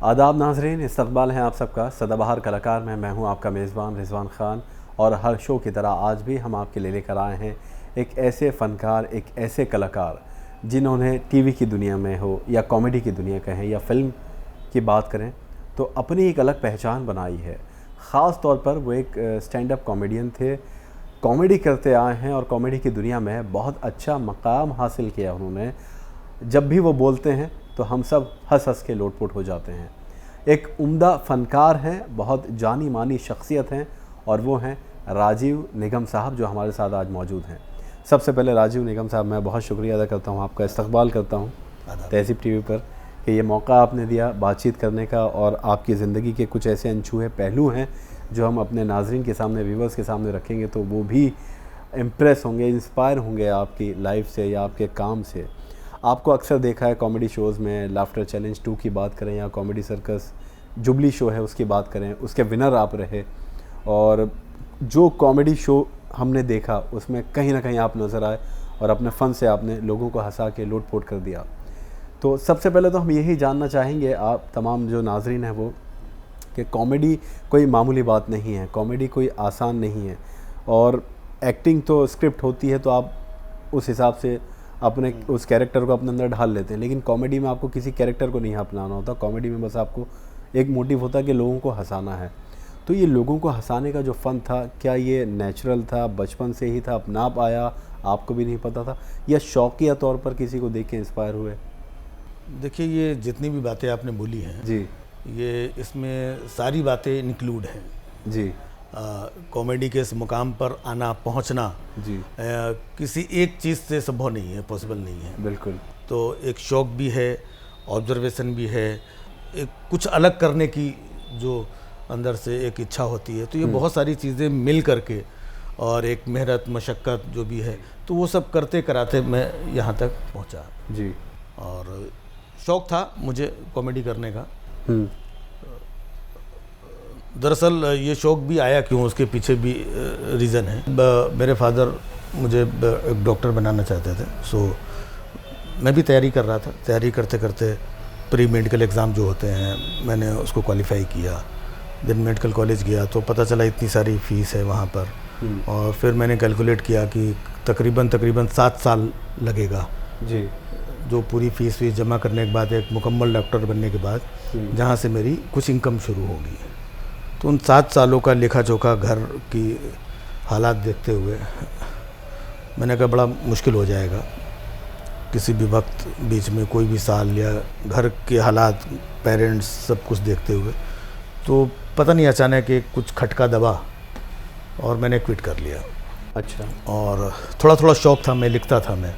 आदाब नाजरीन, इस्तकबाल है आप सबका सदाबहार कलाकार में। मैं हूं आपका मेज़बान रिजवान ख़ान और हर शो की तरह आज भी हम आपके लिए लेकर आए हैं एक ऐसे फ़नकार, एक ऐसे कलाकार जिन्होंने टीवी की दुनिया में हो या कॉमेडी की दुनिया कहें या फ़िल्म की बात करें तो अपनी एक अलग पहचान बनाई है। ख़ास तौर पर वो एक स्टैंड अप कॉमेडियन थे, कॉमेडी करते आए हैं और कॉमेडी की दुनिया में बहुत अच्छा मकाम हासिल किया उन्होंने। जब भी वो बोलते हैं तो हम सब हंस हंस के लोटपोट हो जाते हैं। एक उम्दा फ़नकार हैं, बहुत जानी मानी शख्सियत हैं और वो हैं राजीव निगम साहब, जो हमारे साथ आज मौजूद हैं। सबसे पहले राजीव निगम साहब, मैं बहुत शुक्रिया अदा करता हूँ, आपका इस्तकबाल करता हूँ तहज़ीब टीवी पर कि ये मौका आपने दिया बातचीत करने का और आपकी ज़िंदगी के कुछ ऐसे अनछुए पहलू हैं जो हम अपने नाज़रीन के सामने, व्यूवर्स के सामने रखेंगे तो वो भी इम्प्रेस होंगे, इंस्पायर होंगे आपकी लाइफ से या आपके काम से। आपको अक्सर देखा है कॉमेडी शोज़ में, लाफ्टर चैलेंज 2 की बात करें या कॉमेडी सर्कस जुबली शो है उसकी बात करें, उसके विनर आप रहे। और जो कॉमेडी शो हमने देखा उसमें कहीं ना कहीं आप नज़र आए और अपने फ़न से आपने लोगों को हंसा के लोटपोट कर दिया। तो सबसे पहले तो हम यही जानना चाहेंगे आप तमाम जो नाजरीन हैं वो, कि कॉमेडी कोई मामूली बात नहीं है, कॉमेडी कोई आसान नहीं है और एक्टिंग तो स्क्रिप्ट होती है तो आप उस हिसाब से अपने उस कैरेक्टर को अपने अंदर ढाल लेते हैं, लेकिन कॉमेडी में आपको किसी कैरेक्टर को नहीं अपनाना होता। कॉमेडी में बस आपको एक मोटिव होता है कि लोगों को हंसाना है। तो ये लोगों को हंसाने का जो फ़न था, क्या ये नेचुरल था, बचपन से ही था, अपना आप आया, आपको भी नहीं पता था, या शौकिया तौर पर किसी को देख के इंस्पायर हुए? देखिए, ये जितनी भी बातें आपने बोली हैं जी ये इसमें सारी बातें इंक्लूड हैं जी कॉमेडी के इस मुकाम पर आना पहुंचना जी किसी एक चीज़ से संभव नहीं है, पॉसिबल नहीं है। बिल्कुल। तो एक शौक भी है, ऑब्जर्वेशन भी है, एक कुछ अलग करने की जो अंदर से एक इच्छा होती है, तो ये बहुत सारी चीज़ें मिल करके और एक मेहनत मशक्क़त जो भी है, तो वो सब करते कराते मैं यहाँ तक पहुँचा जी। और शौक़ था मुझे कॉमेडी करने का। दरअसल ये शौक़ भी आया क्यों, उसके पीछे भी रीज़न है। मेरे फादर मुझे एक डॉक्टर बनाना चाहते थे, सो मैं भी तैयारी कर रहा था। तैयारी करते करते प्री मेडिकल एग्ज़ाम जो होते हैं मैंने उसको क्वालिफाई किया। देन मेडिकल कॉलेज गया तो पता चला इतनी सारी फ़ीस है वहाँ पर, और फिर मैंने कैलकुलेट किया कि तकरीबन 7 साल लगेगा जी, जो पूरी फ़ीस जमा करने के बाद एक मुकम्मल डॉक्टर बनने के बाद जहाँ से मेरी कुछ इनकम शुरू होगी। तो उन 7 सालों का लेखा जोखा घर की हालात देखते हुए मैंने कहा बड़ा मुश्किल हो जाएगा किसी भी वक्त बीच में कोई भी साल, या घर के हालात, पेरेंट्स सब कुछ देखते हुए। तो पता नहीं अचानक एक कुछ खटका दबा और मैंने क्विट कर लिया। अच्छा। और थोड़ा थोड़ा शौक़ था, मैं लिखता था मैं,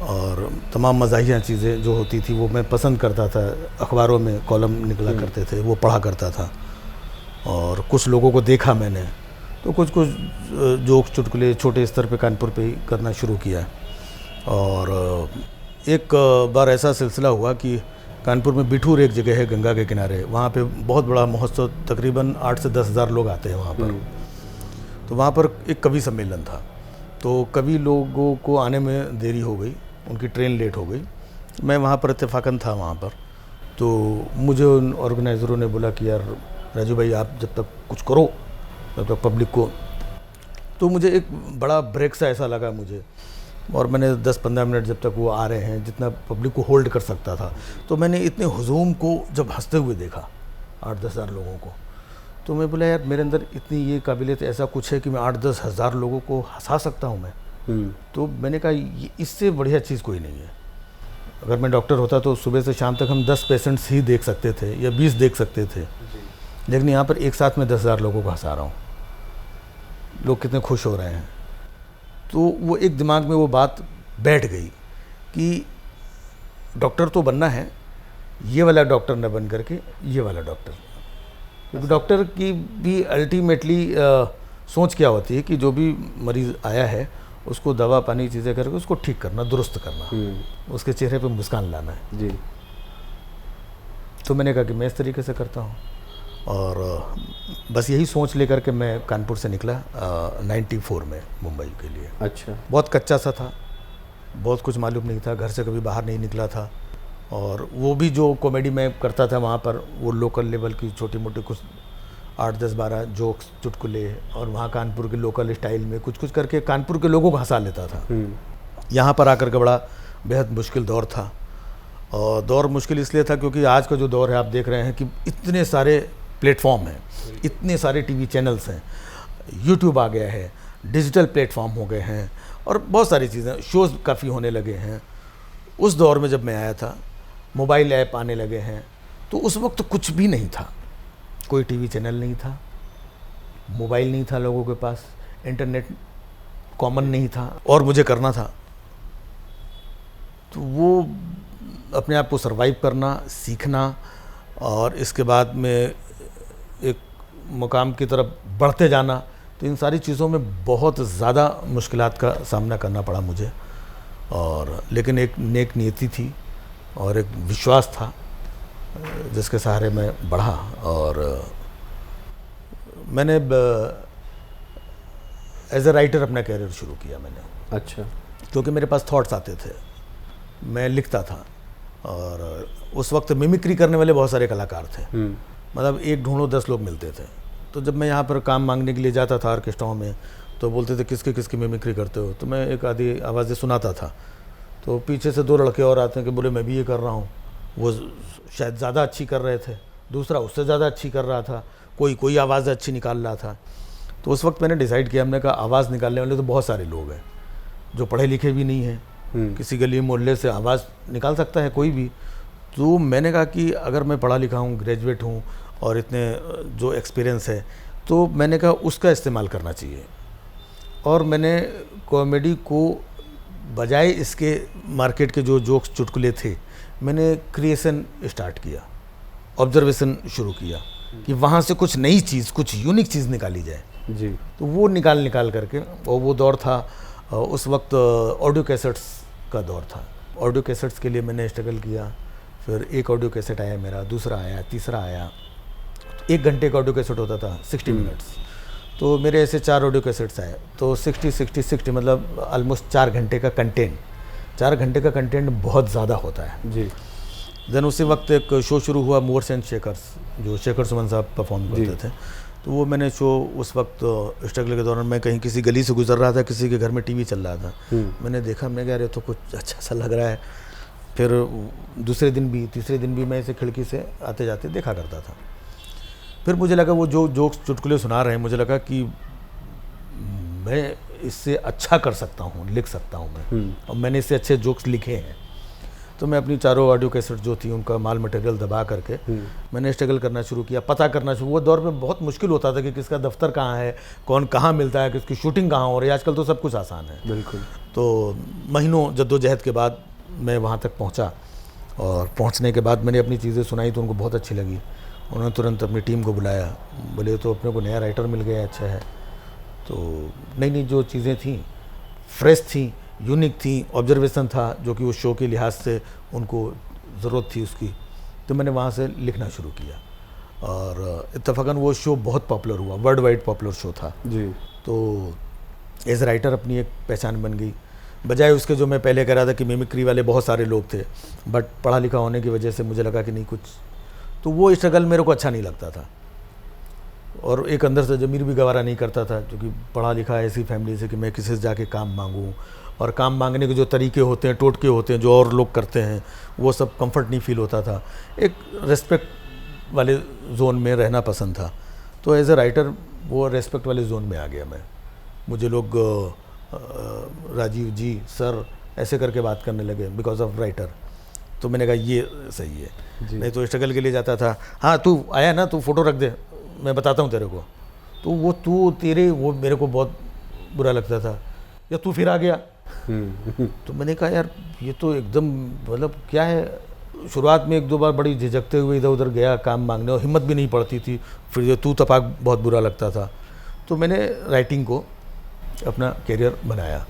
और तमाम मज़ाहिया चीज़ें जो होती थी वो मैं पसंद करता था। अखबारों में कॉलम निकला करते थे, वो पढ़ा करता था। और कुछ लोगों को देखा मैंने तो कुछ जोक्स चुटकुले छोटे स्तर पे कानपुर पे ही करना शुरू किया। और एक बार ऐसा सिलसिला हुआ कि कानपुर में बिठूर एक जगह है गंगा के किनारे, वहाँ पे बहुत बड़ा महोत्सव, तकरीबन 8 से 10 हज़ार लोग आते हैं वहाँ पर। तो वहाँ पर एक कवि सम्मेलन था, तो कवि लोगों को आने में देरी हो गई, उनकी ट्रेन लेट हो गई। मैं वहाँ पर इत्तेफाकन था वहाँ पर, तो मुझे उन ऑर्गेनाइज़रों ने बोला कि यार राजू भाई, आप जब तक कुछ करो, जब तक पब्लिक को। तो मुझे एक बड़ा ब्रेक सा ऐसा लगा मुझे, और मैंने 10-15 मिनट जब तक वो आ रहे हैं, जितना पब्लिक को होल्ड कर सकता था, तो मैंने इतने हुजूम को जब हंसते हुए देखा 8-10 हज़ार लोगों को, तो मैं बोला यार मेरे अंदर इतनी ये काबिलियत, ऐसा कुछ है कि मैं 8-10 हज़ार लोगों को हंसा सकता हूँ मैं। तो मैंने कहा इससे बढ़िया चीज़ कोई नहीं है। अगर मैं डॉक्टर होता तो सुबह से शाम तक हम 10 पेशेंट्स ही देख सकते थे या 20 देख सकते थे, लेकिन यहाँ पर एक साथ में 10 हज़ार लोगों को हंसा रहा हूँ, लोग कितने खुश हो रहे हैं। तो वो एक दिमाग में वो बात बैठ गई कि डॉक्टर तो बनना है, ये वाला डॉक्टर न बन करके ये वाला डॉक्टर। क्योंकि डॉक्टर की भी अल्टीमेटली सोच क्या होती है कि जो भी मरीज़ आया है उसको दवा पानी चीज़ें करके उसको ठीक करना, दुरुस्त करना, उसके चेहरे पे मुस्कान लाना है जी। तो मैंने कहा कि मैं इस तरीके से करता हूँ, और बस यही सोच लेकर के मैं कानपुर से निकला 94 में मुंबई के लिए। अच्छा। बहुत कच्चा सा था, बहुत कुछ मालूम नहीं था, घर से कभी बाहर नहीं निकला था, और वो भी जो कॉमेडी मैं करता था वहाँ पर, वो लोकल लेवल की छोटी मोटी कुछ 8-10-12 जोक्स, चुटकुले, और वहाँ कानपुर के लोकल स्टाइल में कुछ कुछ करके कानपुर के लोगों को हंसा लेता था। यहाँ पर आकर के बड़ा बेहद मुश्किल दौर था, और दौर मुश्किल इसलिए था क्योंकि आज का जो दौर है आप देख रहे हैं कि इतने सारे प्लेटफॉर्म हैं, इतने सारे टीवी चैनल्स हैं, यूट्यूब आ गया है, डिजिटल प्लेटफॉर्म हो गए हैं, और बहुत सारी चीज़ें, शोज़ काफ़ी होने लगे हैं। उस दौर में जब मैं आया था, मोबाइल ऐप आने लगे हैं, तो उस वक्त कुछ भी नहीं था, कोई टीवी चैनल नहीं था, मोबाइल नहीं था लोगों के पास, इंटरनेट कॉमन नहीं था, और मुझे करना था। तो वो अपने आप को सरवाइव करना, सीखना, और इसके बाद में एक मुकाम की तरफ बढ़ते जाना, तो इन सारी चीज़ों में बहुत ज़्यादा मुश्किलात का सामना करना पड़ा मुझे। और लेकिन एक नेक नियति थी और एक विश्वास था जिसके सहारे मैं बढ़ा, और मैंने एज ए राइटर अपना कैरियर शुरू किया मैंने। अच्छा। क्योंकि मेरे पास थॉट्स आते थे, मैं लिखता था, और उस वक्त मिमिक्री करने वाले बहुत सारे कलाकार थे, मतलब एक ढूंढो 10 लोग मिलते थे। तो जब मैं यहाँ पर काम मांगने के लिए जाता था ऑर्केस्ट्राओं में, तो बोलते थे किसकी किसकी मिमिक्री करते हो, तो मैं एक आधी आवाज़ें सुनाता था, तो पीछे से 2 लड़के और आते हैं कि बोले मैं भी ये कर रहा हूँ। वो शायद ज़्यादा अच्छी कर रहे थे, दूसरा उससे ज़्यादा अच्छी कर रहा था, कोई आवाज़ अच्छी निकाल रहा था। तो उस वक्त मैंने डिसाइड किया, हमने कहा आवाज़ निकालने वाले तो बहुत सारे लोग हैं जो पढ़े लिखे भी नहीं हैं, किसी गली मोहल्ले से आवाज़ निकाल सकता है कोई भी। तो मैंने कहा कि अगर मैं पढ़ा लिखा हूँ, ग्रेजुएट हूँ, और इतने जो एक्सपीरियंस है, तो मैंने कहा उसका इस्तेमाल करना चाहिए। और मैंने कॉमेडी को बजाय इसके मार्केट के जो जोक्स चुटकुले थे, मैंने क्रिएशन स्टार्ट किया, ऑब्जर्वेशन शुरू किया कि वहाँ से कुछ नई चीज़, कुछ यूनिक चीज़ निकाली जाए जी। तो वो निकाल करके, और वो दौर था उस वक्त ऑडियो कैसेट्स का दौर था। ऑडियो कैसेट्स के लिए मैंने स्ट्रगल किया, फिर एक ऑडियो कैसेट आया मेरा, दूसरा आया, तीसरा आया। 1 घंटे का ऑडियो कैसेट होता था, 60 मिनट्स, तो मेरे ऐसे 4 ऑडियो कैसेट्स आए, तो 60 मतलब ऑलमोस्ट 4 घंटे का कंटेंट। 4 घंटे का कंटेंट बहुत ज़्यादा होता है जी। देन उसी वक्त एक शो शुरू हुआ, मूवर्स एंड शेकर्स, जो शेखर सुमन साहब परफॉर्म करते थे। तो वो मैंने शो उस वक्त स्ट्रगल के दौरान, मैं कहीं किसी गली से गुजर रहा था, किसी के घर में टीवी चल रहा था, मैंने देखा, मैं कह रहा तो कुछ अच्छा सा लग रहा है। फिर दूसरे दिन भी, तीसरे दिन भी मैं इसे खिड़की से आते जाते देखा करता था। फिर मुझे लगा वो जो जोक्स चुटकुले सुना रहे हैं, मुझे लगा कि मैं इससे अच्छा कर सकता हूँ, लिख सकता हूँ मैं, और मैंने इससे अच्छे जोक्स लिखे हैं। तो मैं अपनी 4 ऑडियो कैसेट जो थी उनका माल मटेरियल दबा करके मैंने स्ट्रगल करना शुरू किया, पता करना शुरू। वो दौर में बहुत मुश्किल होता था कि किसका दफ्तर कहाँ है, कौन कहाँ मिलता है, किसकी शूटिंग कहाँ हो रही है। आजकल तो सब कुछ आसान है। बिल्कुल। तो महीनों जद्दोजहद के बाद मैं वहाँ तक पहुँचा, और पहुँचने के बाद मैंने अपनी चीज़ें सुनाई तो उनको बहुत अच्छी लगी। उन्होंने तुरंत अपनी टीम को बुलाया, बोले तो अपने को नया राइटर मिल गया, अच्छा है। तो नई नई जो चीज़ें थी, फ्रेश थी, यूनिक थी, ऑब्जर्वेशन था जो कि उस शो के लिहाज से उनको ज़रूरत थी उसकी, तो मैंने वहाँ से लिखना शुरू किया। और इत्तफ़ाक़न वो शो बहुत पॉपुलर हुआ, वर्ल्ड वाइड पॉपुलर शो था जी। तो एज राइटर अपनी एक पहचान बन गई, बजाय उसके जो मैं पहले कह रहा था कि मिमिक्री वाले बहुत सारे लोग थे, बट पढ़ा लिखा होने की वजह से मुझे लगा कि नहीं कुछ, तो वो स्ट्रगल मेरे को अच्छा नहीं लगता था, और एक अंदर से ज़मीर भी गवारा नहीं करता था, क्योंकि पढ़ा लिखा ऐसी फैमिली से कि मैं किसी से जाके काम मांगूं, और काम मांगने के जो तरीके होते हैं, टोटके होते हैं जो और लोग करते हैं, वो सब कंफर्ट नहीं फील होता था। एक रेस्पेक्ट वाले जोन में रहना पसंद था। तो एज ए राइटर वो रेस्पेक्ट वाले जोन में आ गया मैं। मुझे लोग राजीव जी, सर ऐसे करके बात करने लगे बिकॉज ऑफ राइटर। तो मैंने कहा ये सही है। नहीं तो स्ट्रगल के लिए जाता था, हाँ तू आया ना, तू फ़ोटो रख दे, मैं बताता हूँ तेरे को। तो वो तू तेरे, वो मेरे को बहुत बुरा लगता था, या तू फिर आ गया। तो मैंने कहा यार ये तो एकदम मतलब क्या है। शुरुआत में 1-2 बार बड़ी झिझकते हुए इधर उधर गया काम मांगने, और हिम्मत भी नहीं पड़ती थी। फिर ये तू तपाक बहुत बुरा लगता था। तो मैंने राइटिंग को अपना कैरियर बनाया।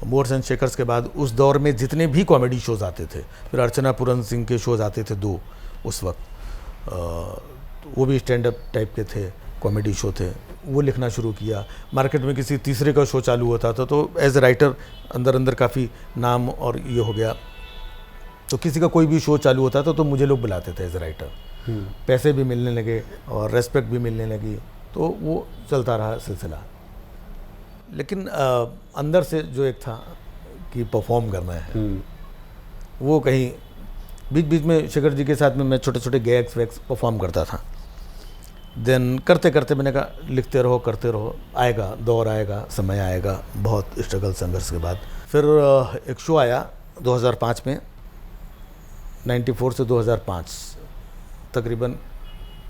मूवर्स एंड शेकर्स के बाद उस दौर में जितने भी कॉमेडी शोज़ आते थे, फिर अर्चना पूरन सिंह के शोज़ आते थे 2 उस वक्त, वो भी स्टैंड अप टाइप के थे, कॉमेडी शो थे, वो लिखना शुरू किया। मार्केट में किसी तीसरे का शो चालू होता था, तो एज ए राइटर अंदर अंदर काफ़ी नाम और ये हो गया। तो किसी का कोई भी शो चालू होता था तो मुझे लोग बुलाते थे एज ए राइटर। पैसे भी मिलने लगे और रेस्पेक्ट भी मिलने लगी, तो वो चलता रहा सिलसिला। लेकिन अंदर से जो एक था कि परफॉर्म करना है, वो कहीं बीच बीच में शेखर जी के साथ में मैं छोटे छोटे गैग्स वैग्स परफॉर्म करता था। देन करते करते मैंने कहा लिखते रहो, करते रहो, आएगा दौर, आएगा समय आएगा। बहुत स्ट्रगल संघर्ष के बाद फिर एक शो आया 2005 में, 94 से 2005, तकरीबन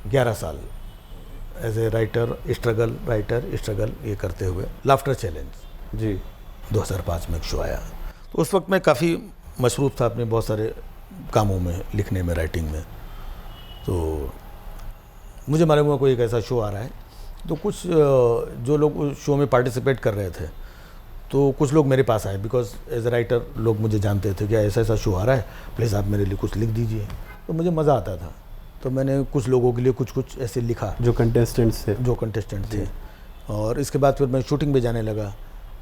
11 साल एज ए राइटर स्ट्रगल ये करते हुए लाफ्टर चैलेंज जी 2005 में एक शो आया। तो उस वक्त मैं काफ़ी मशरूफ़ था अपने बहुत सारे कामों में, लिखने में, राइटिंग में। तो मुझे मालूम हुआ कोई एक ऐसा शो आ रहा है, तो कुछ जो लोग उस शो में पार्टिसिपेट कर रहे थे, तो कुछ लोग मेरे पास आए, बिकॉज एज ए राइटर लोग मुझे जानते थे कि ऐसा ऐसा शो आ रहा है, प्लीज़ आप मेरे लिए कुछ लिख दीजिए। तो मुझे मज़ा आता था, तो मैंने कुछ लोगों के लिए कुछ ऐसे लिखा जो कंटेस्टेंट थे। और इसके बाद फिर मैं शूटिंग पे जाने लगा,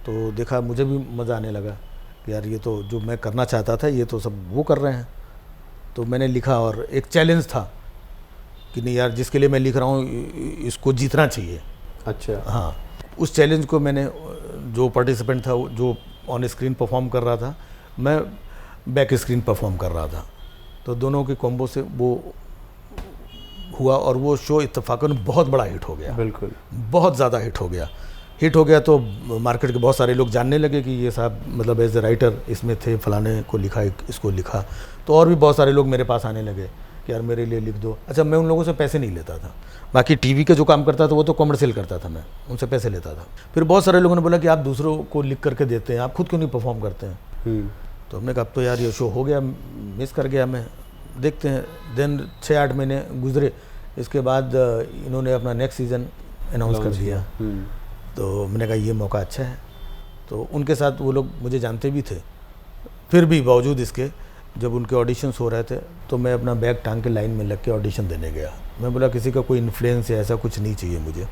तो देखा मुझे भी मज़ा आने लगा कि यार ये तो जो मैं करना चाहता था ये तो सब वो कर रहे हैं। तो मैंने लिखा और एक चैलेंज था कि नहीं यार, जिसके लिए मैं लिख रहा हूँ इसको जीतना चाहिए। अच्छा। हाँ, उस चैलेंज को मैंने, जो पार्टिसिपेंट था जो ऑन स्क्रीन परफॉर्म कर रहा था, मैं बैक स्क्रीन परफॉर्म कर रहा था, तो दोनों के कॉम्बो से वो हुआ और वो शो इत्तेफाकन बहुत बड़ा हिट हो गया। बिल्कुल, बहुत ज़्यादा हिट हो गया। तो मार्केट के बहुत सारे लोग जानने लगे कि ये साहब मतलब एज ए राइटर इसमें थे, फलाने को लिखा, इसको लिखा। तो और भी बहुत सारे लोग मेरे पास आने लगे कि यार मेरे लिए लिख दो। अच्छा, मैं उन लोगों से पैसे नहीं लेता था, बाकी टीवी के जो काम करता था वो तो कॉमर्शियल करता था, मैं उनसे पैसे लेता था। फिर बहुत सारे लोगों ने बोला कि आप दूसरों को लिख करके देते हैं, आप खुद क्यों नहीं परफॉर्म करते हैं। तो हमने कहा अब तो यार ये शो हो गया, मिस कर गया मैं, देखते हैं। देन 6-8 महीने गुजरे, इसके बाद इन्होंने अपना नेक्स्ट सीज़न अनाउंस कर दिया। तो मैंने कहा ये मौका अच्छा है। तो उनके साथ वो लोग मुझे जानते भी थे, फिर भी बावजूद इसके जब उनके ऑडिशंस हो रहे थे तो मैं अपना बैग टांग के लाइन में लग के ऑडिशन देने गया। मैं बोला किसी का कोई इन्फ्लुएंस या ऐसा कुछ नहीं चाहिए मुझे।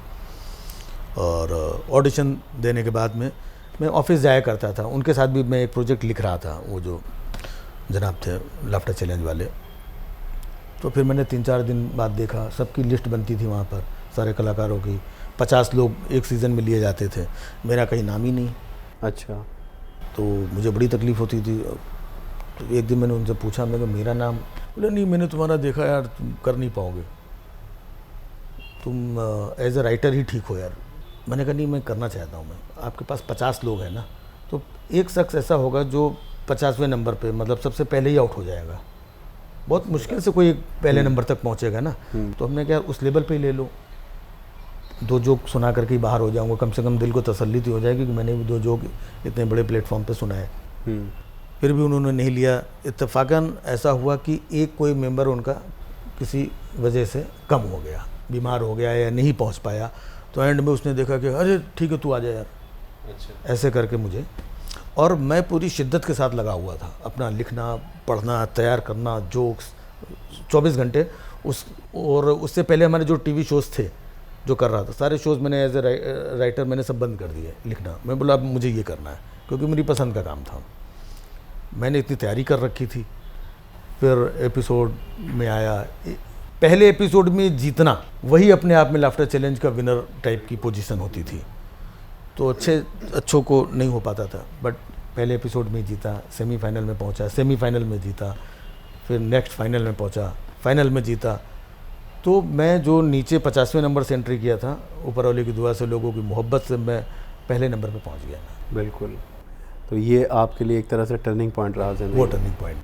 और ऑडिशन देने के बाद में मैं ऑफिस जाया करता था, उनके साथ भी मैं एक प्रोजेक्ट लिख रहा था, वो जो जनाब थे लाफ्टर चैलेंज वाले। तो फिर मैंने 3-4 दिन बाद देखा, सबकी लिस्ट बनती थी वहाँ पर, सारे कलाकारों की, 50 लोग एक सीज़न में लिए जाते थे, मेरा कहीं नाम ही नहीं। अच्छा। तो मुझे बड़ी तकलीफ़ होती थी। तो एक दिन मैंने उनसे पूछा, मैं मेरा नाम, बोले नहीं मैंने तुम्हारा देखा यार, तुम कर नहीं पाओगे, तुम एज ए राइटर ही ठीक हो यार। मैंने कहा नहीं, मैं करना चाहता हूँ। मैं आपके पास 50 लोग हैं ना, तो एक शख्स ऐसा होगा जो 50वें नंबर पे, मतलब सबसे पहले ही आउट हो जाएगा, बहुत मुश्किल से कोई पहले नंबर तक पहुँचेगा ना। तो हमने क्या उस लेवल पे ही ले लो, 2 जोक सुना करके ही बाहर हो जाऊँगा, कम से कम दिल को तसल्ली तो हो जाएगी कि मैंने भी 2 जोक इतने बड़े प्लेटफॉर्म पे सुनाए। फिर भी उन्होंने नहीं लिया। इत्तेफाकन ऐसा हुआ कि एक कोई मेंबर उनका किसी वजह से कम हो गया, बीमार हो गया या नहीं पहुंच पाया। तो एंड में उसने देखा कि अरे ठीक है तू आ जा यार। अच्छा। ऐसे करके मुझे, और मैं पूरी शिद्दत के साथ लगा हुआ था, अपना लिखना, पढ़ना, तैयार करना, जोक्स 24 घंटे और उससे पहले हमारे जो टीवी शोज़ थे जो कर रहा था, सारे शोज़ मैंने एज ए राइटर मैंने सब बंद कर दिए लिखना। मैं बोला अब मुझे ये करना है, क्योंकि मेरी पसंद का काम था, मैंने इतनी तैयारी कर रखी थी। फिर एपिसोड में आया, पहले एपिसोड में जीतना वही अपने आप में लाफ्टर चैलेंज का विनर टाइप की पोजीशन होती थी। तो अच्छों को नहीं हो पाता था, बट पहले एपिसोड में जीता, सेमीफाइनल में पहुंचा, सेमीफाइनल में जीता, फिर नेक्स्ट फाइनल में पहुंचा, फाइनल में जीता। तो मैं जो नीचे 50वें नंबर से एंट्री किया था, ऊपर वाले की दुआ से, लोगों की मोहब्बत से मैं पहले नंबर पे पहुंच गया। बिल्कुल। तो ये आपके लिए एक तरह से टर्निंग पॉइंट रहा है। वो टर्निंग पॉइंट।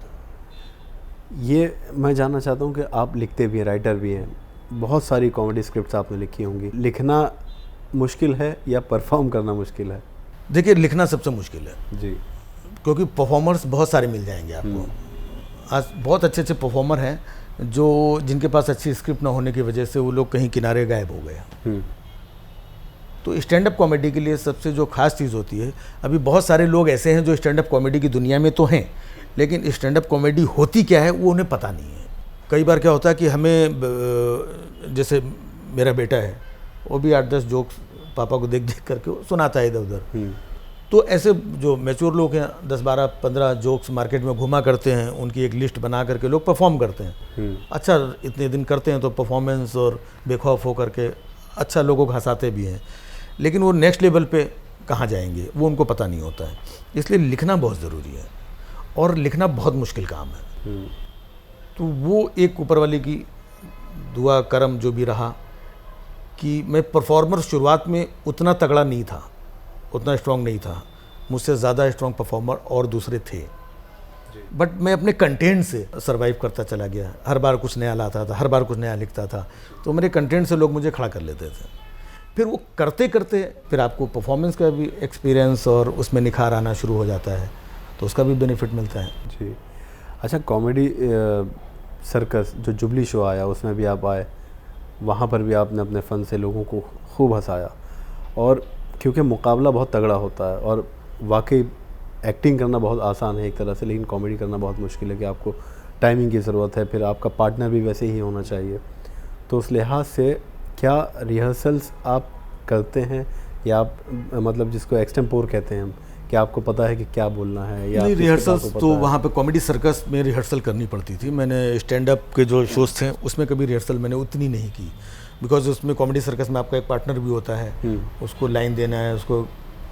ये मैं जानना चाहता हूँ कि आप लिखते भी हैं, राइटर भी हैं, बहुत सारी कॉमेडी स्क्रिप्ट्स आपने लिखी होंगी, लिखना मुश्किल है या परफॉर्म करना मुश्किल है? देखिए, लिखना सबसे मुश्किल है जी, क्योंकि परफॉर्मर्स बहुत सारे मिल जाएंगे आपको। आज बहुत अच्छे अच्छे परफॉर्मर हैं जो जिनके पास अच्छी स्क्रिप्ट ना होने की वजह से वो लोग कहीं किनारे गायब हो गए। तो स्टैंड अप कॉमेडी के लिए सबसे जो खास चीज़ होती है, अभी बहुत सारे लोग ऐसे हैं जो स्टैंड अप कॉमेडी की दुनिया में तो हैं, लेकिन स्टैंड अप कॉमेडी होती क्या है वो उन्हें पता नहीं है। कई बार क्या होता है कि हमें, जैसे मेरा बेटा है, वो भी 8-10 जोक्स पापा को देख देख करके सुनाता है इधर उधर, तो ऐसे जो मैच्योर लोग हैं 10 12 15 जोक्स मार्केट में घुमा करते हैं, उनकी एक लिस्ट बना करके लोग परफॉर्म करते हैं। अच्छा इतने दिन करते हैं तो परफॉर्मेंस और बेखौफ होकर के अच्छा लोगों को हंसाते भी हैं, लेकिन वो नेक्स्ट लेवल पे कहाँ जाएंगे वो उनको पता नहीं होता है। इसलिए लिखना बहुत ज़रूरी है और लिखना बहुत मुश्किल काम है। तो वो एक ऊपर वाले की दुआ करम जो भी रहा कि मैं परफॉर्मर शुरुआत में उतना तगड़ा नहीं था, उतना स्ट्रॉन्ग नहीं था, मुझसे ज़्यादा स्ट्रॉन्ग परफॉर्मर और दूसरे थे, बट मैं अपने कंटेंट से सरवाइव करता चला गया। हर बार कुछ नया लाता था, हर बार कुछ नया लिखता था, तो मेरे कंटेंट से लोग मुझे खड़ा कर लेते थे। फिर वो करते करते फिर आपको परफॉर्मेंस का भी एक्सपीरियंस और उसमें निखार आना शुरू हो जाता है, तो उसका भी बेनिफिट मिलता है। जी। अच्छा, कॉमेडी सर्कस जो जुबली शो आया उसमें भी आप आए, वहाँ पर भी आपने अपने फ़न से लोगों को खूब हंसाया, और क्योंकि मुकाबला बहुत तगड़ा होता है और वाकई एक्टिंग करना बहुत आसान है एक तरह से, लेकिन कॉमेडी करना बहुत मुश्किल है कि आपको टाइमिंग की ज़रूरत है, फिर आपका पार्टनर भी वैसे ही होना चाहिए। तो उस लिहाज से क्या रिहर्सल्स आप करते हैं या आप मतलब जिसको एक्सटेम्पोर कहते हैं हम, क्या आपको पता है कि क्या बोलना है? या नहीं, रिहर्सल्स तो वहाँ पे कॉमेडी सर्कस में रिहर्सल करनी पड़ती थी। मैंने स्टैंड अप के जो शोज़ थे उसमें कभी रिहर्सल मैंने उतनी नहीं की, बिकॉज उसमें कॉमेडी सर्कस में आपका एक पार्टनर भी होता है, उसको लाइन देना है, उसको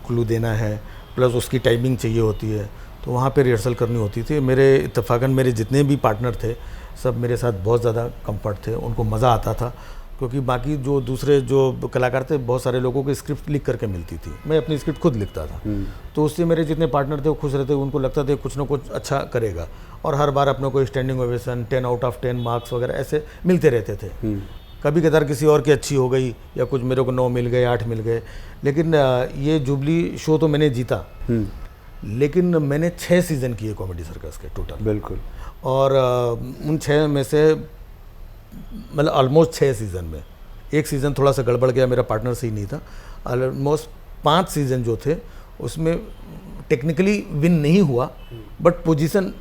क्लू देना है, प्लस उसकी टाइमिंग चाहिए होती है, तो वहाँ पे रिहर्सल करनी होती थी। मेरे इत्तेफाकन मेरे जितने भी पार्टनर थे सब मेरे साथ बहुत ज़्यादा कंफर्ट थे, उनको मज़ा आता था, क्योंकि बाकी जो दूसरे जो कलाकार थे बहुत सारे लोगों को स्क्रिप्ट लिख करके मिलती थी, मैं अपनी स्क्रिप्ट खुद लिखता था, तो उससे मेरे जितने पार्टनर थे वो खुश रहते, उनको लगता था कुछ ना कुछ अच्छा करेगा, और हर बार अपने को standing ovation 10 out of 10 marks वगैरह ऐसे मिलते रहते थे। कभी कदार किसी और की अच्छी हो गई या कुछ मेरे को 9 मिल गए, 8 मिल गए, लेकिन ये जुबली शो तो मैंने जीता, लेकिन मैंने 6 सीज़न किए कॉमेडी सर्कस के टोटल। बिल्कुल। और उन 6 में से मतलब ऑलमोस्ट 6 सीज़न में एक सीज़न थोड़ा सा गड़बड़ गया, मेरा पार्टनर सही नहीं था। ऑलमोस्ट 5 सीज़न जो थे उसमें टेक्निकली विन नहीं हुआ, बट पोजीशन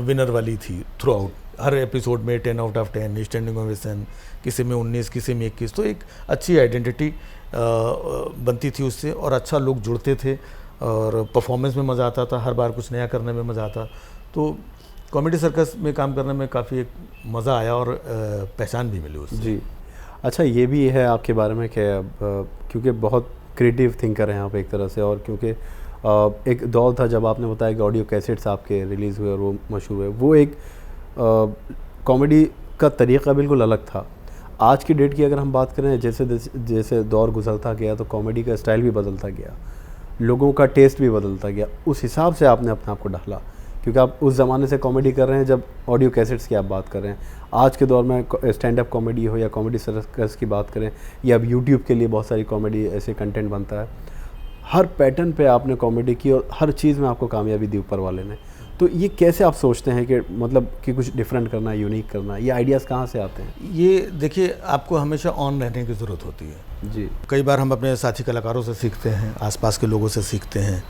विनर वाली थी थ्रू आउट। हर एपिसोड में 10 आउट ऑफ 10, स्टैंडिंग ओवेशन, किसी में 19, किसी में 21, तो एक अच्छी आइडेंटिटी बनती थी उससे, और अच्छा लोग जुड़ते थे और परफॉर्मेंस में मज़ा आता था, हर बार कुछ नया करने में मज़ा आता। तो कॉमेडी सर्कस में काम करने में काफ़ी एक मज़ा आया और पहचान भी मिली उससे। जी। अच्छा, ये भी है आपके बारे में कि क्योंकि बहुत क्रिएटिव थिंकर हैं आप एक तरह से, और क्योंकि एक दौर था जब आपने बताया कि ऑडियो कैसेट्स आपके रिलीज़ हुए और वो मशहूर हुए, वो एक कॉमेडी का तरीक़ा बिल्कुल अलग था। आज की डेट की अगर हम बात करें, जैसे जैसे दौर गुजरता गया तो कॉमेडी का स्टाइल भी बदलता गया, लोगों का टेस्ट भी बदलता गया, उस हिसाब से आपने अपने आप को ढाला, क्योंकि आप उस ज़माने से कॉमेडी कर रहे हैं जब ऑडियो कैसेट्स की आप बात कर रहे हैं। आज के दौर में स्टैंड अप कॉमेडी हो या कॉमेडी सर्कस की बात करें, या अब यूट्यूब के लिए बहुत सारी कॉमेडी ऐसे कंटेंट बनता है, हर पैटर्न पे आपने कॉमेडी की और हर चीज़ में आपको कामयाबी दी ऊपर वाले ने। तो ये कैसे आप सोचते हैं कि मतलब कि कुछ डिफरेंट करना है, यूनिक करना है, ये आइडियाज़ कहाँ से आते हैं? ये देखिए, आपको हमेशा ऑन रहने की ज़रूरत होती है। जी। कई बार हम अपने साथी कलाकारों से सीखते हैं, आसपास के लोगों से सीखते हैं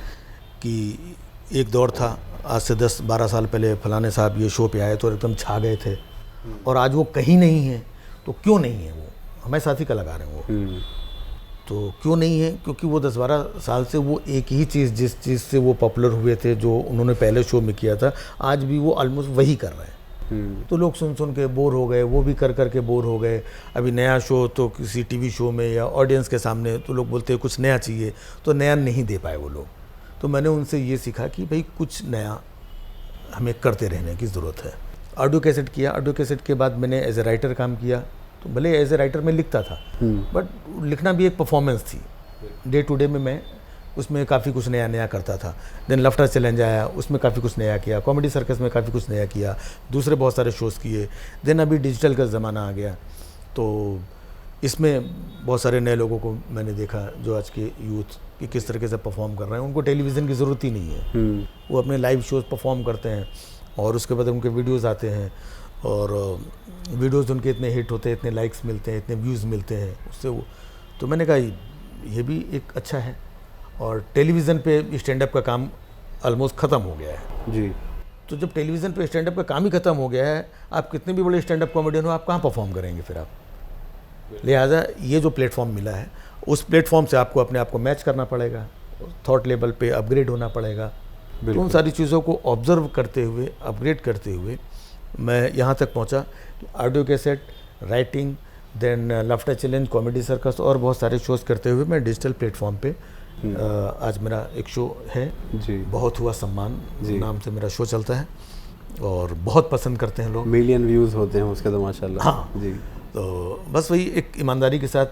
कि एक दौर था आज से 10-12 साल पहले फलाने साहब ये शो पे आए तो एकदम छा गए थे, और आज वो कहीं नहीं है, तो क्यों नहीं है? वो हमारे साथी कलाकार हैं वो, तो क्यों नहीं है? क्योंकि वो 10-12 साल से वो एक ही चीज़, जिस चीज़ से वो पॉपुलर हुए थे, जो उन्होंने पहले शो में किया था, आज भी वो ऑलमोस्ट वही कर रहे हैं। तो लोग सुन सुन के बोर हो गए, वो भी कर कर के बोर हो गए। अभी नया शो तो किसी टीवी शो में या ऑडियंस के सामने तो लोग बोलते हैं कुछ नया चाहिए, तो नया नहीं दे पाए वो लोग। तो मैंने उनसे ये सीखा कि भाई कुछ नया हमें करते रहने की ज़रूरत है। ऑडियो कैसेट किया, ऑडियो कैसेट के बाद मैंने एज ए राइटर काम किया, तो भले एज ए राइटर मैं लिखता था, बट लिखना भी एक परफॉर्मेंस थी। डे टू डे में मैं उसमें काफ़ी कुछ नया नया करता था। देन लफ्टर चैलेंज आया, उसमें काफ़ी कुछ नया किया, कॉमेडी सर्कस में काफ़ी कुछ नया किया, दूसरे बहुत सारे शोज़ किए। देन अभी डिजिटल का ज़माना आ गया, तो इसमें बहुत सारे नए लोगों को मैंने देखा जो आज के यूथ कि किस तरीके से परफॉर्म कर रहे हैं। उनको टेलीविज़न की ज़रूरत ही नहीं है, वो अपने लाइव शोज़ परफॉर्म करते हैं और उसके बाद उनके वीडियोज़ आते हैं, और वीडियोज़ उनके इतने हिट होते हैं, इतने लाइक्स मिलते हैं, इतने व्यूज़ मिलते हैं उससे। वो तो मैंने कहा ये भी एक अच्छा है, और टेलीविज़न पे स्टैंड अप का काम ऑलमोस्ट ख़त्म हो गया है। जी। तो जब टेलीविज़न पे स्टैंड अप का काम ही ख़त्म हो गया है, आप कितने भी बड़े स्टैंड अप कॉमेडियन हो, आप कहाँ परफॉर्म करेंगे फिर आप? लिहाजा ये जो प्लेटफॉर्म मिला है, उस प्लेटफॉर्म से आपको अपने आप को मैच करना पड़ेगा, थॉट लेवल पे अपग्रेड होना पड़ेगा। तो उन सारी चीज़ों को ऑब्जर्व करते हुए, अपग्रेड करते हुए मैं यहाँ तक पहुँचा, audio cassette, writing, then laughter challenge, comedy circus और बहुत सारे शोज़ करते हुए मैं डिजिटल प्लेटफॉर्म पे आज मेरा एक शो है जी, बहुत हुआ सम्मान नाम से मेरा शो चलता है और बहुत पसंद करते हैं लोग। मिलियन व्यूज़ होते हैं उसके तो माशाल्लाह। हाँ जी, तो बस वही एक ईमानदारी के साथ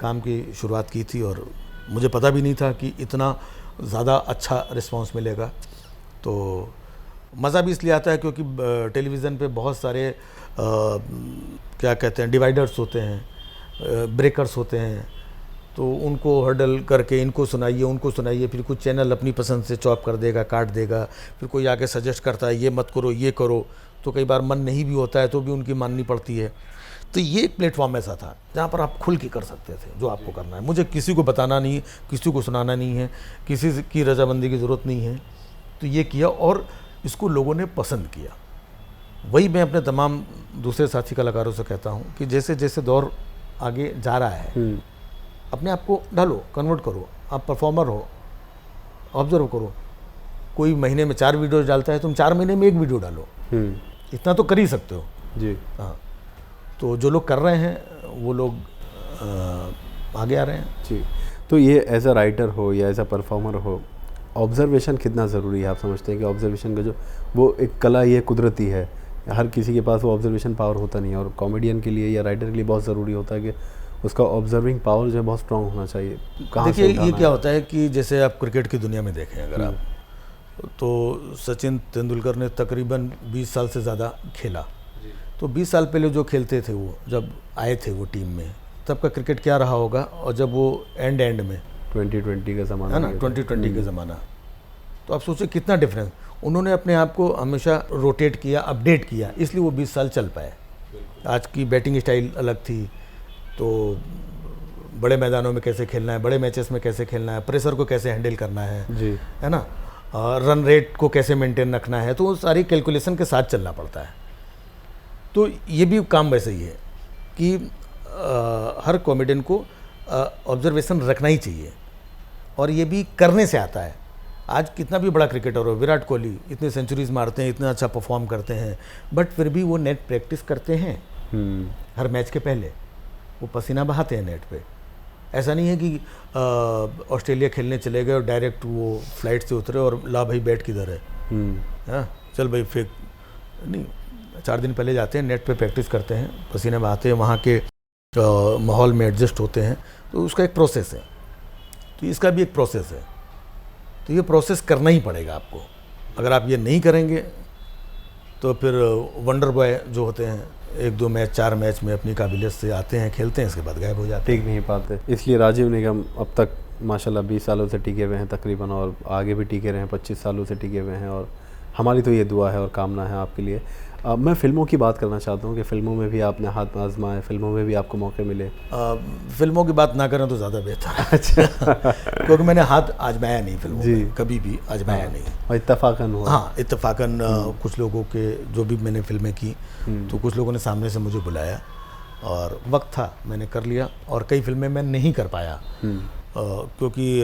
काम की शुरुआत की थी और मुझे पता भी नहीं था कि इतना ज़्यादा अच्छा रिस्पांस मिलेगा। तो मज़ा भी इसलिए आता है क्योंकि टेलीविज़न पे बहुत सारे क्या कहते हैं, डिवाइडर्स होते हैं, ब्रेकर्स होते हैं, तो उनको हर्डल करके इनको सुनाइए उनको सुनाइए, फिर कुछ चैनल अपनी पसंद से चॉप कर देगा, काट देगा, फिर कोई आके सजेस्ट करता है ये मत करो ये करो, तो कई बार मन नहीं भी होता है तो भी उनकी माननी पड़ती है। तो ये एक प्लेटफॉर्म ऐसा था जहाँ पर आप खुल के कर सकते थे जो आपको करना है। मुझे किसी को बताना नहीं, किसी को सुनाना नहीं है, किसी की रजामंदी की ज़रूरत नहीं है। तो ये किया और इसको लोगों ने पसंद किया। वही मैं अपने तमाम दूसरे साथी कलाकारों से कहता हूँ कि जैसे जैसे दौर आगे जा रहा है, अपने आप को डालो, कन्वर्ट करो, आप परफॉर्मर हो, ऑब्जर्व करो। कोई महीने में 4 वीडियो डालता है, तुम 4 महीने में 1 वीडियो डालो, इतना तो कर ही सकते हो जी। हाँ, तो जो लोग कर रहे हैं वो लोग आगे आ रहे हैं जी। तो ये एज अ राइटर हो या एज अ परफॉर्मर हो, ऑब्जर्वेशन कितना ज़रूरी है? आप समझते हैं कि ऑब्जर्वेशन का जो वो एक कला, ये कुदरती है, हर किसी के पास वो ऑब्जर्वेशन पावर होता नहीं है, और कॉमेडियन के लिए या राइटर के लिए बहुत ज़रूरी होता है कि उसका ऑब्जर्विंग पावर जो है बहुत स्ट्रांग होना चाहिए। देखिए ये क्या होता है कि जैसे आप क्रिकेट की दुनिया में देखें अगर आप, तो सचिन तेंदुलकर ने तकरीबन 20 साल से ज़्यादा खेला। तो 20 साल पहले जो खेलते थे वो जब आए थे वो टीम में, तब का क्रिकेट क्या रहा होगा, और जब वो एंड में 2020 का ज़माना है ना, 2020 का ज़माना, तो आप सोचिए कितना डिफरेंस। उन्होंने अपने आप को हमेशा रोटेट किया, अपडेट किया, इसलिए वो 20 साल चल पाए। आज की बैटिंग स्टाइल अलग थी, तो बड़े मैदानों में कैसे खेलना है, बड़े मैचेस में कैसे खेलना है, प्रेशर को कैसे हैंडल करना है जी, है ना, रन रेट को कैसे मेंटेन रखना है, तो वो सारी कैलकुलेशन के साथ चलना पड़ता है। तो ये भी काम वैसे ही है कि हर कॉमेडियन को ऑब्जर्वेशन रखना ही चाहिए, और ये भी करने से आता है। आज कितना भी बड़ा क्रिकेटर हो, विराट कोहली इतने सेंचुरीज मारते हैं, इतना अच्छा परफॉर्म करते हैं, बट फिर भी वो नेट प्रैक्टिस करते हैं। हर मैच के पहले वो पसीना बहाते हैं नेट पे। ऐसा नहीं है कि ऑस्ट्रेलिया खेलने चले गए और डायरेक्ट वो फ्लाइट से उतरे और ला भाई बैट किधर है, हाँ चल भाई फेंक, नहीं, 4 दिन पहले जाते हैं, नेट पे प्रैक्टिस करते हैं, पसीने बहाते हैं, वहाँ के माहौल में एडजस्ट होते हैं। तो उसका एक प्रोसेस है, तो इसका भी एक प्रोसेस है। तो ये प्रोसेस करना ही पड़ेगा आपको। अगर आप ये नहीं करेंगे तो फिर वंडर बॉय जो होते हैं 1-2 मैच 4 मैच में अपनी काबिलियत से आते हैं, खेलते हैं, इसके बाद गायब हो जाते हैं, टिक नहीं पाते। इसलिए राजीव निगम अब तक माशाल्लाह 20 सालों से टिके हुए हैं तकरीबन, और आगे भी टिके रहे हैं, 25 सालों से टिके हुए हैं, और हमारी तो ये दुआ है और कामना है आपके लिए। मैं फ़िल्मों की बात करना चाहता हूँ कि फ़िल्मों में भी आपने हाथ आजमाए, फ़िल्मों में भी आपको मौके मिले। फिल्मों की बात ना करें तो ज़्यादा बेहतर है। अच्छा क्योंकि मैंने हाथ आजमाया नहीं फिल्मों में, कभी भी आजमाया नहीं। और इत्तफाकन हुआ। हाँ, इत्तफाकन कुछ लोगों के जो भी मैंने फिल्में की, तो कुछ लोगों ने सामने से मुझे बुलाया और वक्त था, मैंने कर लिया। और कई फिल्में मैं नहीं कर पाया क्योंकि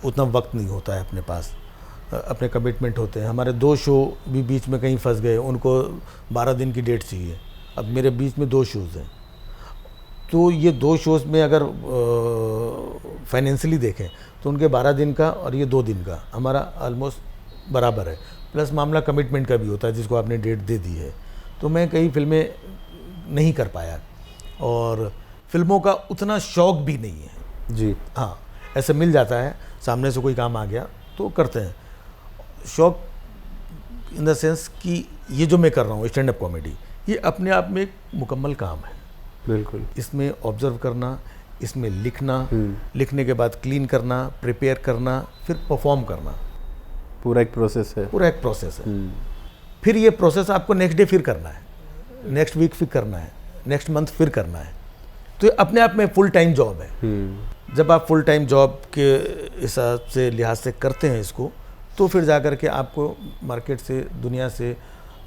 उतना वक्त नहीं होता है अपने पास, अपने कमिटमेंट होते हैं। हमारे 2 शो भी बीच में कहीं फंस गए, उनको 12 दिन की डेट चाहिए। अब मेरे बीच में 2 शोज़ हैं, तो ये 2 शोज़ में अगर फाइनेंशियली देखें तो उनके 12 दिन का और ये 2 दिन का हमारा ऑलमोस्ट बराबर है। प्लस मामला कमिटमेंट का भी होता है, जिसको आपने डेट दे दी है। तो मैं कई फिल्में नहीं कर पाया, और फिल्मों का उतना शौक़ भी नहीं है जी। हाँ, ऐसे मिल जाता है, सामने से कोई काम आ गया तो करते हैं। शौक इन द सेंस कि ये जो मैं कर रहा हूँ स्टैंड अप कॉमेडी, ये अपने आप में एक मुकम्मल काम है। बिल्कुल। इसमें ऑब्जर्व करना, इसमें लिखना, लिखने के बाद क्लीन करना, प्रिपेयर करना, फिर परफॉर्म करना, पूरा एक प्रोसेस है। पूरा एक प्रोसेस है। फिर ये प्रोसेस आपको नेक्स्ट डे फिर करना है, नेक्स्ट वीक फिर करना है, नेक्स्ट मंथ फिर करना है। तो ये अपने आप में फुल टाइम जॉब है। जब आप फुल टाइम जॉब के हिसाब से लिहाज से करते हैं इसको, तो फिर जा कर के आपको मार्केट से, दुनिया से,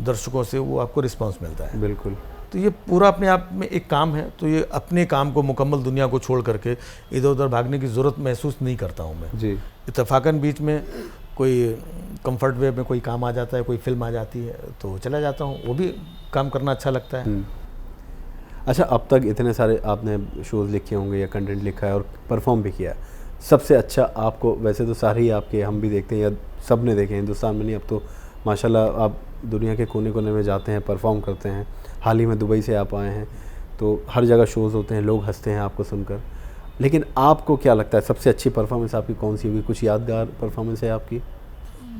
दर्शकों से वो आपको रिस्पांस मिलता है। बिल्कुल। तो तो ये पूरा अपने आप में एक काम है। तो ये अपने काम को मुकम्मल दुनिया को छोड़ करके इधर उधर भागने की ज़रूरत महसूस नहीं करता हूँ मैं जी। इत्तेफाकन बीच में कोई कंफर्ट वे में कोई काम आ जाता है, कोई फिल्म आ जाती है तो चला जाता हूँ, वो भी काम करना अच्छा लगता है। अच्छा, अब तक इतने सारे आपने शोज़ लिखे होंगे या कंटेंट लिखा है और परफॉर्म भी किया है, सबसे अच्छा आपको, वैसे तो सारे ही आपके हम भी देखते हैं या सब ने देखे हिंदुस्तान में नहीं, अब तो माशाल्लाह आप दुनिया के कोने कोने में जाते हैं, परफॉर्म करते हैं। हाल ही में दुबई से आप आए हैं तो हर जगह शोज़ होते हैं, लोग हंसते हैं आपको सुनकर, लेकिन आपको क्या लगता है सबसे अच्छी परफॉर्मेंस आपकी कौन सी होगी? कुछ यादगार परफॉर्मेंस है आपकी?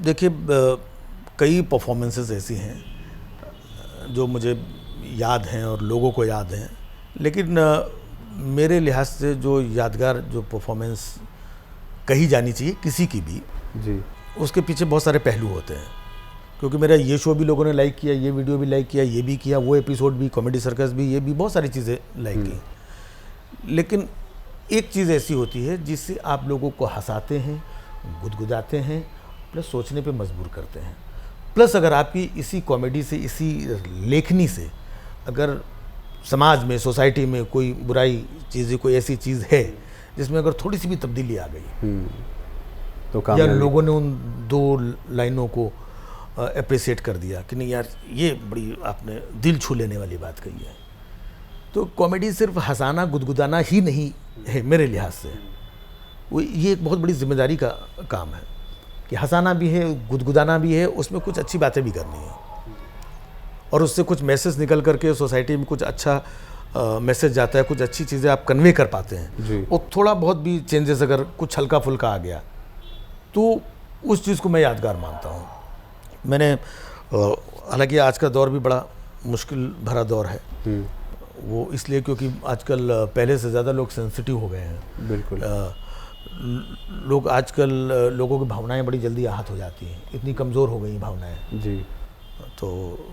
देखिए, कई परफॉर्मेंसेस ऐसी हैं जो मुझे याद हैं और लोगों को याद हैं, लेकिन मेरे लिहाज से जो यादगार जो परफॉर्मेंस कही जानी चाहिए किसी की भी जी, उसके पीछे बहुत सारे पहलू होते हैं। क्योंकि मेरा ये शो भी लोगों ने लाइक किया, ये वीडियो भी लाइक किया, ये भी किया, वो एपिसोड भी, कॉमेडी सर्कस भी, ये भी, बहुत सारी चीज़ें लाइक की। लेकिन एक चीज़ ऐसी होती है जिससे आप लोगों को हंसाते हैं, गुदगुदाते हैं, प्लस सोचने पे मजबूर करते हैं। प्लस अगर आपकी इसी कॉमेडी से, इसी लेखनी से अगर समाज में, सोसाइटी में कोई बुराई चीज़, कोई ऐसी चीज़ है जिसमें अगर थोड़ी सी भी तब्दीली आ गई तो या लोगों ने उन 2 लाइनों को अप्रिशिएट कर दिया कि नहीं यार ये बड़ी आपने दिल छू लेने वाली बात कही है, तो कॉमेडी सिर्फ हंसाना गुदगुदाना ही नहीं है मेरे लिहाज से। वो ये एक बहुत बड़ी जिम्मेदारी का काम है कि हंसाना भी है, गुदगुदाना भी है, उसमें कुछ अच्छी बातें भी करनी है और उससे कुछ मैसेज निकल करके सोसाइटी में कुछ अच्छा मैसेज जाता है, कुछ अच्छी चीज़ें आप कन्वे कर पाते हैं। और थोड़ा बहुत भी चेंजेस अगर कुछ हल्का फुल्का आ गया तो उस चीज़ को मैं यादगार मानता हूँ। मैंने हालांकि आज का दौर भी बड़ा मुश्किल भरा दौर है, वो इसलिए क्योंकि आजकल पहले से ज़्यादा लोग सेंसिटिव हो गए हैं। बिल्कुल। लोग आजकल लोगों की भावनाएं बड़ी जल्दी आहत हो जाती हैं, इतनी कमज़ोर हो गई भावनाएं जी। तो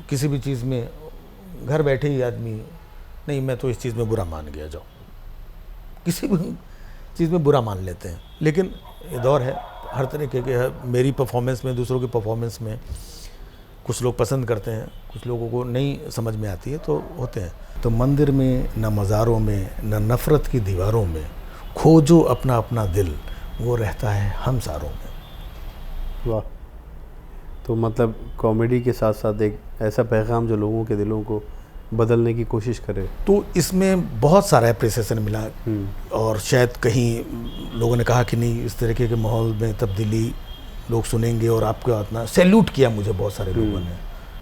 किसी भी चीज़ में घर बैठे ही आदमी, नहीं मैं तो इस चीज़ में बुरा मान गया, जाओ किसी भी चीज़ में बुरा मान लेते हैं। लेकिन ये दौर है, हर तरीके के है। मेरी परफॉर्मेंस में, दूसरों की परफॉर्मेंस में कुछ लोग पसंद करते हैं, कुछ लोगों को नहीं समझ में आती है, तो होते हैं। तो मंदिर में न मज़ारों में न नफ़रत की दीवारों में खोजो अपना अपना दिल, वो रहता है हम सारों में। वाह। तो मतलब कॉमेडी के साथ साथ एक ऐसा पैगाम जो लोगों के दिलों को बदलने की कोशिश करे, तो इसमें बहुत सारा अप्रिसिएशन मिला और शायद कहीं लोगों ने कहा कि नहीं इस तरीके के माहौल में तब्दीली लोग सुनेंगे और आपको इतना सैल्यूट किया मुझे बहुत सारे लोगों ने।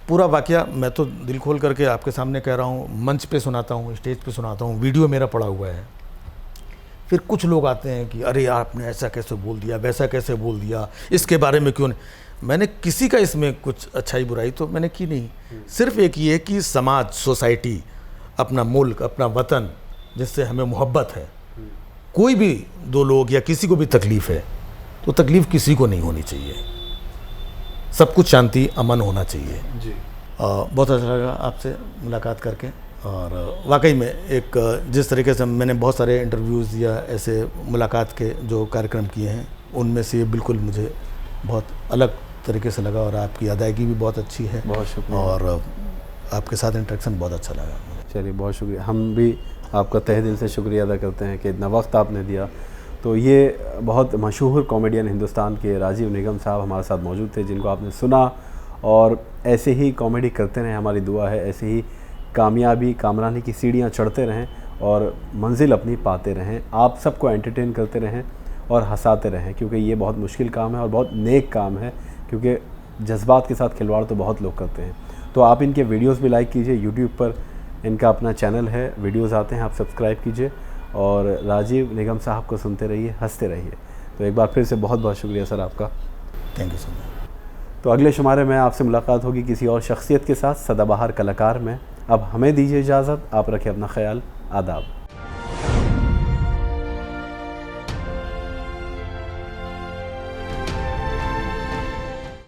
पूरा वाकया मैं तो दिल खोल करके आपके सामने कह रहा हूँ, मंच पे सुनाता हूँ, स्टेज पे सुनाता हूँ, वीडियो मेरा पड़ा हुआ है। फिर कुछ लोग आते हैं कि अरे आपने ऐसा कैसे बोल दिया, वैसा कैसे बोल दिया, इसके बारे में क्यों नहीं। मैंने किसी का इसमें कुछ अच्छाई बुराई तो मैंने की नहीं, सिर्फ एक ये कि समाज, सोसाइटी, अपना मुल्क, अपना वतन जिससे हमें मोहब्बत है, कोई भी 2 लोग या किसी को भी तकलीफ़ है तो तकलीफ़ किसी को नहीं होनी चाहिए, सब कुछ शांति अमन होना चाहिए जी। बहुत अच्छा लगा आपसे मुलाकात करके और वाकई में एक जिस तरीके से मैंने बहुत सारे इंटरव्यूज़ या ऐसे मुलाकात के जो कार्यक्रम किए हैं उनमें से ये बिल्कुल मुझे बहुत अलग तरीके से लगा और आपकी अदायगी भी बहुत अच्छी है। बहुत शुक्रिया। और आपके साथ इंटरेक्शन बहुत अच्छा लगा। चलिए, बहुत शुक्रिया। हम भी आपका तहे दिल से शुक्रिया अदा करते हैं कि इतना वक्त आपने दिया। तो ये बहुत मशहूर कॉमेडियन हिंदुस्तान के राजीव निगम साहब हमारे साथ मौजूद थे, जिनको आपने सुना, और ऐसे ही कॉमेडी करते रहें, हमारी दुआ है ऐसे ही कामयाबी, कामरानी की सीढ़ियाँ चढ़ते रहें और मंजिल अपनी पाते रहें, आप सबको एंटरटेन करते रहें और हंसाते रहें, क्योंकि ये बहुत मुश्किल काम है और बहुत नेक काम है, क्योंकि जज्बात के साथ खिलवाड़ तो बहुत लोग करते हैं। तो आप इनके वीडियोस भी लाइक कीजिए, यूट्यूब पर इनका अपना चैनल है, वीडियोस आते हैं, आप सब्सक्राइब कीजिए और राजीव निगम साहब को सुनते रहिए, हंसते रहिए। तो एक बार फिर से बहुत बहुत शुक्रिया सर आपका। Thank you so much. तो अगले शुमारे में आपसे मुलाकात होगी किसी और शख्सियत के साथ, सदाबहार कलाकार में। अब हमें दीजिए इजाज़त, आप रखें अपना ख्याल। आदाब।